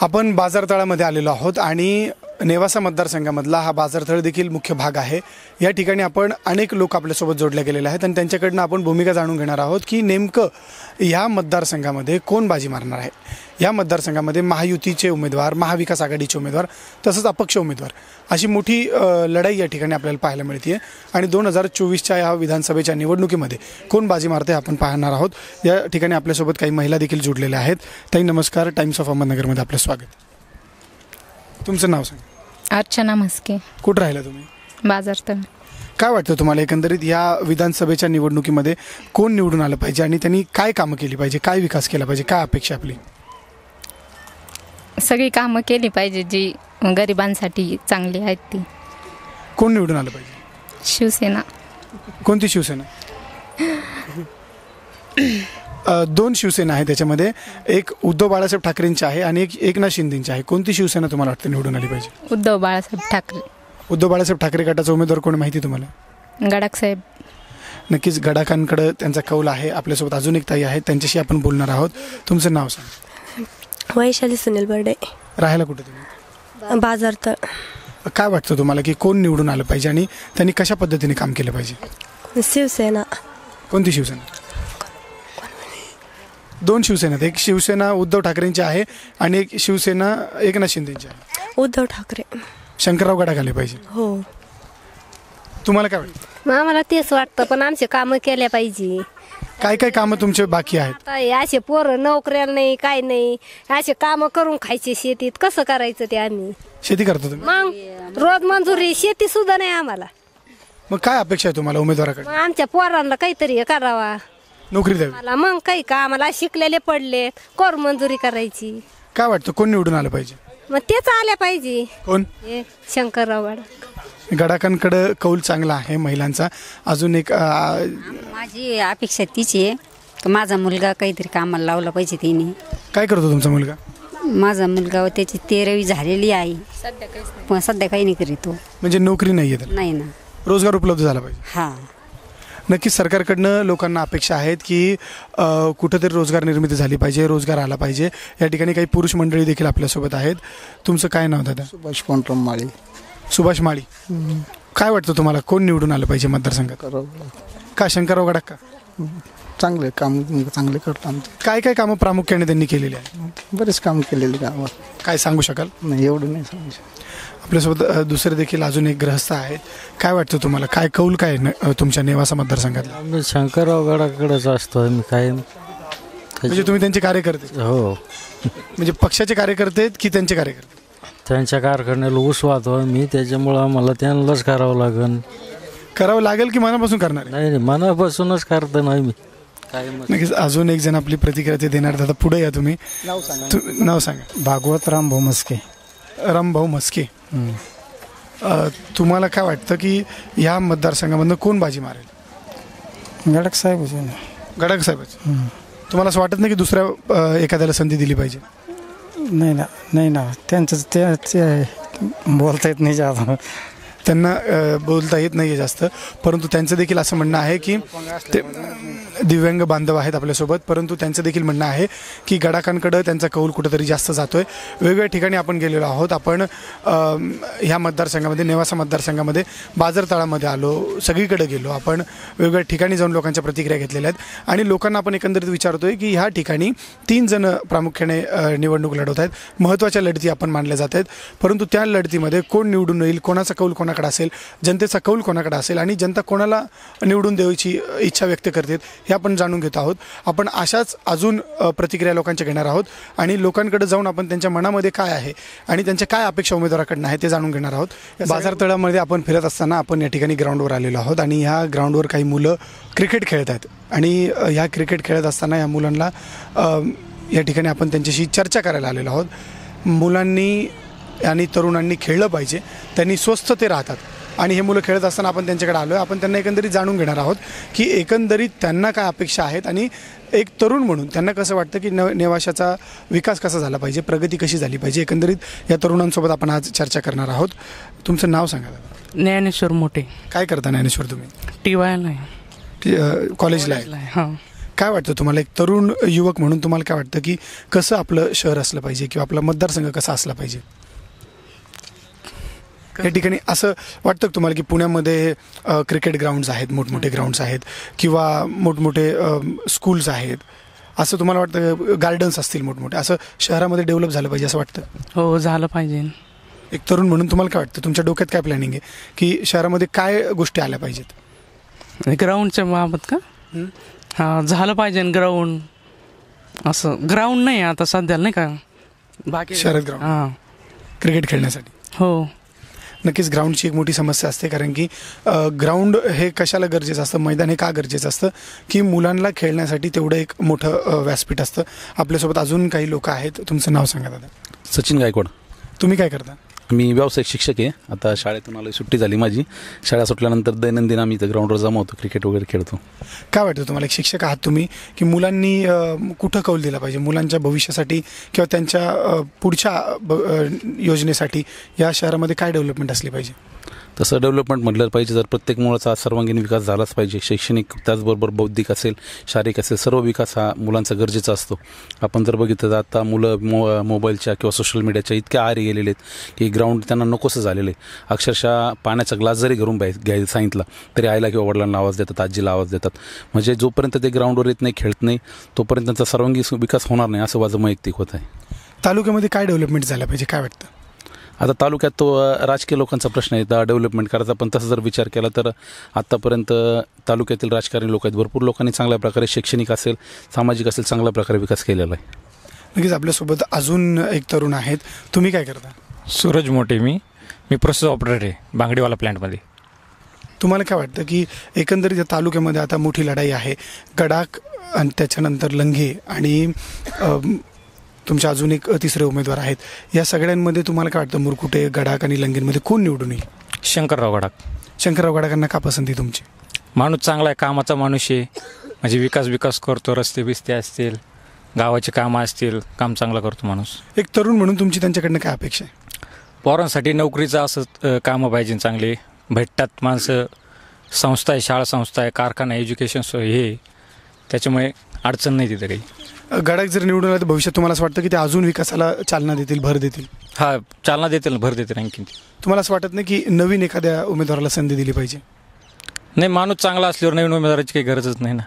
आपण बाजारतळामध्ये आलेलो आहोत आणि नेवासा मतदारसंघामधला हा बाजारतळ देखील मुख्य भाग आहे। या ठिकाणी आपण अनेक लोक आपल्यासोबत जोडले गेलेले आहेत आणि त्यांच्याकडून आपण भूमिका जाणून घेणार आहोत की नेमकं या मतदारसंघामध्ये कोण बाजी मारणार आहे। या मतदारसंघामध्ये महायुतीचे उमेदवार, महाविकास आघाडीचे उमेदवार तसंच अपक्ष उमेदवार अशी मोठी लढाई या ठिकाणी आपल्याला पाहायला मिळते आणि 2024च्या या विधानसभेच्या निवडणुकीमध्ये कोण बाजी मारते आपण पाहणार आहोत। या ठिकाणी आपल्यासोबत काही महिला देखील जोडलेल्या आहेत। ताई नमस्कार, टाइम्स ऑफ अहमदनगरमध्ये आपलं स्वागत। तुमचं नाव सांगा। अर्चना म्हस्के। कुठं राहिला तुम्ही? बाजारतळ। काय वाटतं तुम्हाला एकंदरीत या विधानसभेच्या निवडणुकीमध्ये कोण निवडून आलं पाहिजे आणि त्यांनी काय कामं केली पाहिजे, काय विकास केला पाहिजे, काय अपेक्षा आपली? सगळी कामं केली पाहिजे जी गरिबांसाठी चांगली आहेत ती। कोण निवडून आलं पाहिजे? शिवसेना। कोणती शिवसेना? दोन शिवसेना आहे, त्याच्यामध्ये एक उद्धव बाळासाहेब ठाकरेंची आहे आणि एक एकनाथ शिंदेंची आहे। कोणती शिवसेना तुम्हाला वाटतं निवडून आली पाहिजे? उद्धव बाळासाहेब ठाकरे। उद्धव बाळासाहेब ठाकरे गटाचा उमेदवार कोण माहिती तुम्हाला? गडाख साहेब। नक्कीच गडाखांकडे त्यांचा कौल आहे। आपल्यासोबत अजून एक ताई आहे, त्यांच्याशी आपण बोलणार आहोत। तुमचं नाव सांगा। वैशाली सुनील बर्डे। राहायला कुठे तुम्ही? बाजारतळ। काय वाटतं तुम्हाला की कोण निवडून आलं पाहिजे आणि त्यांनी कशा पद्धतीने काम केलं पाहिजे? शिवसेना। कोणती शिवसेना? दोन शिवसेना, एक शिवसेना उद्धव ठाकरेंची आहे आणि एक शिवसेना एकनाथ शिंदेंची आहे। उद्धव ठाकरे। शंकरराव गडाख आले पाहिजे। हो। तुम्हाला काय वाटतं? आम्हाला तेच वाटतं, पण आमचे कामं केल्या पाहिजे। काय काय कामं तुमचे बाकी आहेत? आता हे असे पोरं नोकऱ्याला नाही, काय नाही, असे कामं करून खायचे शेतीत, कसं करायचं ते आम्ही? शेती करता तुम्ही? मग रोज मंजुरी, शेती सुद्धा नाही आम्हाला। मग काय अपेक्षा आहे तुम्हाला उमेदवाराकडे? मग आमच्या पोरांना काहीतरी हे करावा, नोकरी द्यावी? मला मग काही का आम्हाला शिकलेले पडले कर मंजुरी करायची। काय वाटतं कोण निवडून आलं पाहिजे? मग तेच आल्या पाहिजे। कोण? हे शंकरराव गडाख। गडाखांकडे कौल चांगला आहे महिलांचा। अजून एक माझी अपेक्षा तीच आहे की माझा मुलगा काहीतरी कामाला लावला पाहिजे त्यांनी। काय करतो तुमचा मुलगा? माझा मुलगा त्याची 13वी झालेली आहे, पण सध्या काही नाही करीत तो। म्हणजे नोकरी नाही आहे, नाही ना, रोजगार उपलब्ध झाला पाहिजे। हा नक्कीच सरकारकडनं लोकांना अपेक्षा आहेत की कुठेतरी रोजगार निर्मिती झाली पाहिजे, रोजगार आला पाहिजे। या ठिकाणी काही पुरुष मंडळी देखील आपल्यासोबत आहेत। तुमचं काय नाव दादा? सुभाष पांडुरंग माळी। सुभाष माळी। काय वाटतं तुम्हाला कोण निवडून आलं पाहिजे मतदारसंघात? का शंकरराव गडाख का? चांगले काम, चांगले करतात आमचे। काय काय कामं प्रामुख्याने त्यांनी केलेली आहेत? बरेच काम केलेले कामं। काय सांगू शकाल? नाही, एवढं नाही सांगू शकत। आपल्यासोबत दुसरे देखील अजून एक ग्रहस्थ आहेत। काय वाटतं तुम्हाला, काय कौल काय तुमच्या नेवासा मतदारसंघातला? आम्ही शंकरराव गडाकडेच असतो आम्ही कायम। म्हणजे तुम्ही त्यांचे कार्यकर्ते? हो। म्हणजे पक्षाचे कार्यकर्ते आहेत की त्यांचे कार्यकर्ते? त्यांच्या कारखान्याला ऊस वाहतो आम्ही, त्याच्यामुळं आम्हाला त्यांनाच करावं लागेल की मनापासून करणार? नाही, मनापासूनच करतो ना आम्ही कायम। नक्कीच अजून एक जण आपली प्रतिक्रिया ते देणार। दादा पुढे या तुम्ही। नाव सांगा। भागवत रामभाऊ म्हस्के। रामभाऊ म्हस्के। तुम्हाला काय वाटतं की या मतदारसंघामधनं कोण बाजी मारेल? गडाख साहेब। गडाख साहेबच। तुम्हाला असं वाटत नाही की दुसऱ्या एखाद्याला संधी दिली पाहिजे? नाही ना, त्यांचं ते बोलता येत नाही जास्त, त्यांना बोलता येत नाही आहे जास्त, परंतु त्यांचं देखील असं म्हणणं आहे की ते दिव्यांग बांधव आहेत आपल्यासोबत, परंतु त्यांचं देखील म्हणणं आहे की गडाखांकडं त्यांचा कौल कुठंतरी जास्त जातोय। वेगवेगळ्या ठिकाणी आपण गेलेलो आहोत। आपण ह्या मतदारसंघामध्ये, नेवासा मतदारसंघामध्ये बाजारतळामध्ये आलो, सगळीकडे गेलो, आपण वेगवेगळ्या ठिकाणी जाऊन लोकांच्या प्रतिक्रिया घेतलेल्या आहेत आणि लोकांना आपण एकंदरीत विचारतोय की ह्या ठिकाणी 3 जण प्रामुख्याने निवडणूक लढवत आहेत। महत्त्वाच्या लढती आपण मानल्या जात आहेत, परंतु त्या लढतीमध्ये कोण निवडून येईल, कोणाचा कौल कोणाकडे असेल, जनतेचा कौल कोणाकडे असेल आणि जनता कोणाला निवडून द्यायची इच्छा व्यक्त करते हे आपण जाणून घेत आहोत। आपण अशाच अजून प्रतिक्रिया लोकांच्या घेणार आहोत आणि लोकांकडे जाऊन आपण त्यांच्या मनामध्ये काय आहे आणि त्यांच्या काय अपेक्षा उमेदवाराकडनं आहे ते जाणून घेणार आहोत। बाजारतळामध्ये आपण फिरत असताना आपण या ठिकाणी ग्राउंडवर आलेलो आहोत आणि ह्या ग्राउंडवर काही मुलं क्रिकेट खेळत आहेत आणि ह्या क्रिकेट खेळत असताना या मुलांना या ठिकाणी आपण त्यांच्याशी चर्चा करायला आलेलो आहोत। मुलांनी आणि तरुणांनी खेळलं पाहिजे, त्यांनी स्वस्थ ते राहतात आणि हे मुलं खेळत असताना आपण त्यांच्याकडे आलो आहे। आपण त्यांना एकंदरीत जाणून घेणार आहोत की एकंदरीत त्यांना काय अपेक्षा आहेत आणि एक तरुण म्हणून त्यांना कसं वाटतं की नेवाशाचा विकास कसा झाला पाहिजे, प्रगती कशी झाली पाहिजे। एकंदरीत या तरुणांसोबत आपण आज चर्चा करणार आहोत। तुमचं नाव सांगा? ज्ञानेश्वर मोठे। काय करता ज्ञानेश्वर तुम्ही? TYला आहे, कॉलेजला आहे? हां। काय वाटतं तुम्हाला, एक तरुण युवक म्हणून तुम्हाला काय वाटतं की कसं आपलं शहर असलं पाहिजे किंवा आपला मतदारसंघ कसा असला पाहिजे? या ठिकाणी असं वाटतं का तुम्हाला की पुण्यामध्ये क्रिकेट ग्राउंड्स आहेत, मोठमोठे ग्राउंड्स आहेत किंवा मोठमोठे स्कूल्स आहेत, असं तुम्हाला वाटतं, गार्डन्स असतील मोठमोठे, असं शहरामध्ये डेव्हलप झालं पाहिजे असं वाटतं? हो, झालं पाहिजे. एक तरुण म्हणून तुम्हाला काय वाटतं, तुमच्या डोक्यात काय प्लॅनिंग आहे की शहरामध्ये काय गोष्टी आल्या पाहिजेत? ग्राउंडच्या बाबत का? हां, झालं पाहिजे ग्राउंड. असं ग्राउंड नाही आता सध्याला, नाही का, बाकी शहरात ग्राउंड हां क्रिकेट खेळण्यासाठी. हो, नक्कीच ग्राउंडची एक मोठी समस्या असते, कारण की ग्राउंड हे कशाला गरजेचं असतं, मैदान हे का गरजेचं असतं की मुलांना खेळण्यासाठी तेवढं एक मोठं व्यासपीठ असतं. आपल्यासोबत अजून काही लोक आहेत. तुमचं नाव सांगा दादा. सचिन गायकवाड. तुम्ही काय करता? मी व्यावसायिक शिक्षक आहे. आता शाळेतून आलो, सुट्टी झाली माझी. शाळा सुटल्यानंतर दैनंदिन आम्ही इथं ग्राउंडवर जमा होतो, क्रिकेट वगैरे खेळतो. काय वाटतं तुम्हाला, एक शिक्षक आहात तुम्ही, की मुलांनी कुठं कौल दिला पाहिजे मुलांच्या भविष्यासाठी किंवा त्यांच्या पुढच्या योजनेसाठी या शहरामध्ये काय डेव्हलपमेंट असली पाहिजे? तसं डेव्हलपमेंट म्हटलं पाहिजे तर प्रत्येक मुलाचा सर्वांगीण विकास झालाच पाहिजे. शैक्षणिक, त्याचबरोबर बौद्धिक असेल, शारीरिक असेल, सर्व विकास हा मुलांचा गरजेचा असतो. आपण जर बघितलं तर आता मुलं मोबाईलच्या किंवा सोशल मीडियाच्या इतक्या आहारी गेलेले आहेत की ग्राउंड त्यांना नकोसं झालेलं आहे. अक्षरशः पाण्याचा ग्लास जरी घरून घ्यायला सांगितलं तरी आईला किंवा वडिलांना आवाज देतात, आजीला आवाज देतात. म्हणजे जोपर्यंत ते ग्राउंडवर येत नाही, खेळत नाही, तोपर्यंत त्यांचा सर्वांगीण विकास होणार नाही, असं माझं वैयक्तिक होत आहे. तालुक्यामध्ये काय डेव्हलपमेंट झालं पाहिजे, काय वाटतं? आता तालुक्यात तो राजकीय लोकांचा प्रश्न आहे डेव्हलपमेंट करायचा, पण तसं जर विचार केला तर आत्तापर्यंत तालुक्यातील राजकारणी लोक आहेत, भरपूर लोकांनी चांगल्या प्रकारे शैक्षणिक असेल, सामाजिक असेल, चांगल्या प्रकारे विकास केलेला आहे. नक्कीच आपल्यासोबत अजून एक तरुण आहेत. तुम्ही काय करता? सूरज मोठे. मी प्रोसेस ऑपरेटर आहे बांगडीवाला प्लॅन्टमध्ये. तुम्हाला काय वाटतं की एकंदरीत या तालुक्यामध्ये आता मोठी लढाई आहे, गडाख आणि त्याच्यानंतर लंघे आणि तुमच्या अजून एक तिसरे उमेदवार आहेत, या सगळ्यांमध्ये तुम्हाला काय वाटतं मुरकुटे, गडाख आणि लंगेंमध्ये कोण निवडून येईल? शंकरराव गडाख. शंकरराव गडाखांना का पसंती तुमची? माणूस चांगला आहे, कामाचा माणूस आहे, म्हणजे विकास करतो, रस्ते बिस्ते असतील, गावाची कामं असतील, काम चांगलं करतो माणूस. एक तरुण म्हणून तुमची त्यांच्याकडनं काय अपेक्षा आहे? पोरांसाठी नोकरीचं असं कामं पाहिजे, चांगले भेटतात माणसं, संस्था आहे, शाळा संस्था आहे, कारखाना, एज्युकेशन हे, त्याच्यामुळे अडचण नाही तिथं काही. गडाख जर निवडून आला तर भविष्यात तुम्हाला असं वाटतं की ते अजून विकासाला चालना देतील, भर देतील? हा, चालना देतील, भर देतील आणखीन. तुम्हाला असं वाटत नाही की नवीन एखाद्या उमेदवाराला संधी दिली पाहिजे? नाही, माणूस चांगला असल्यावर नवीन उमेदवाराची काही गरजच नाही ना.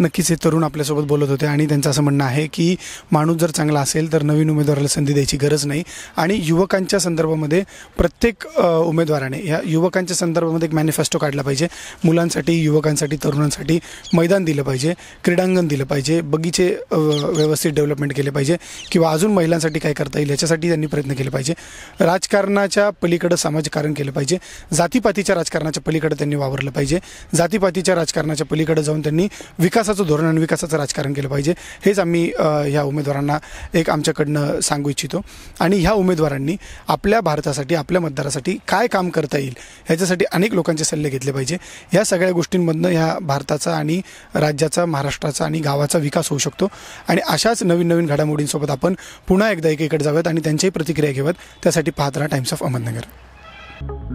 नक्कीच हे तरुण आपल्यासोबत बोलत होते आणि त्यांचं असं म्हणणं आहे की माणूस जर चांगला असेल तर नवीन उमेदवाराला संधी द्यायची गरज नाही. आणि युवकांच्या संदर्भामध्ये प्रत्येक उमेदवाराने या युवकांच्या संदर्भामध्ये एक मॅनिफेस्टो काढला पाहिजे. मुलांसाठी, युवकांसाठी, तरुणांसाठी मैदान दिलं पाहिजे, क्रीडांगण दिलं पाहिजे, बगीचे व्यवस्थित डेव्हलपमेंट केले पाहिजे किंवा अजून महिलांसाठी काय करता येईल याच्यासाठी त्यांनी प्रयत्न केले पाहिजे. राजकारणाच्या पलीकडं समाजकारण केलं पाहिजे, जातीपातीच्या राजकारणाच्या पलीकडे त्यांनी वावरलं पाहिजे, जातीपातीच्या राजकारणाच्या पलीकडे जाऊन त्यांनी विकासाचं धोरण आणि विकासाचं राजकारण केलं पाहिजे. हेच आम्ही ह्या उमेदवारांना एक आमच्याकडनं सांगू इच्छितो. आणि ह्या उमेदवारांनी आपल्या भारतासाठी, आपल्या मतदारासाठी काय काम करता येईल ह्याच्यासाठी अनेक लोकांचे सल्ले घेतले पाहिजे. या सगळ्या गोष्टींमधनं ह्या भारताचा आणि राज्याचा, महाराष्ट्राचा आणि गावाचा विकास होऊ शकतो. आणि अशाच नवीन नवीन घडामोडींसोबत आपण पुन्हा एकदा एकीकडे जाऊयात आणि त्यांच्याही प्रतिक्रिया घेऊयात. त्यासाठी पाहत राहा Times of Ahmednagar.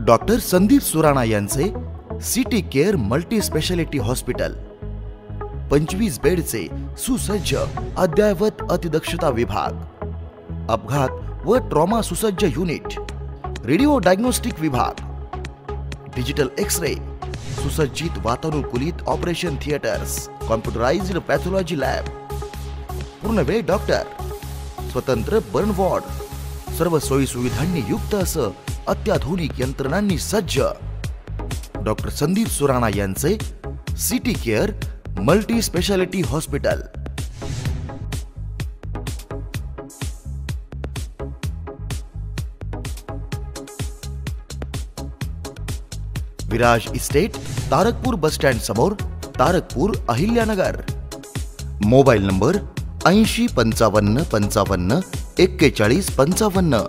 Doctor Sandeep Surana यांचे city care multi speciality hospital, 25 बेडचे सुसज्ज अद्ययावत अतिदक्षता विभाग, अपघात व ट्रॉमा सुसज्ज युनिट, रेडिओ डायग्नोस्टिक विभाग, डिजिटल एक्स-रे, सुसज्जित वातानुकूलित operation theatres, computerised pathology lab, पूर्णवेळ डॉक्टर, स्वतंत्र बर्न वॉर्ड, सर्व सोयी सुविधांनी युक्त असं अत्याधुनिक यंत्रणांनी सज्ज डॉक्टर संदीप सुराणा यांचे city care multi speciality hospital. Viraj estate, Tarakpur bus stand समोर, तारकपूर, अहिल्यानगर. Mobile number 80 55 55 41 55.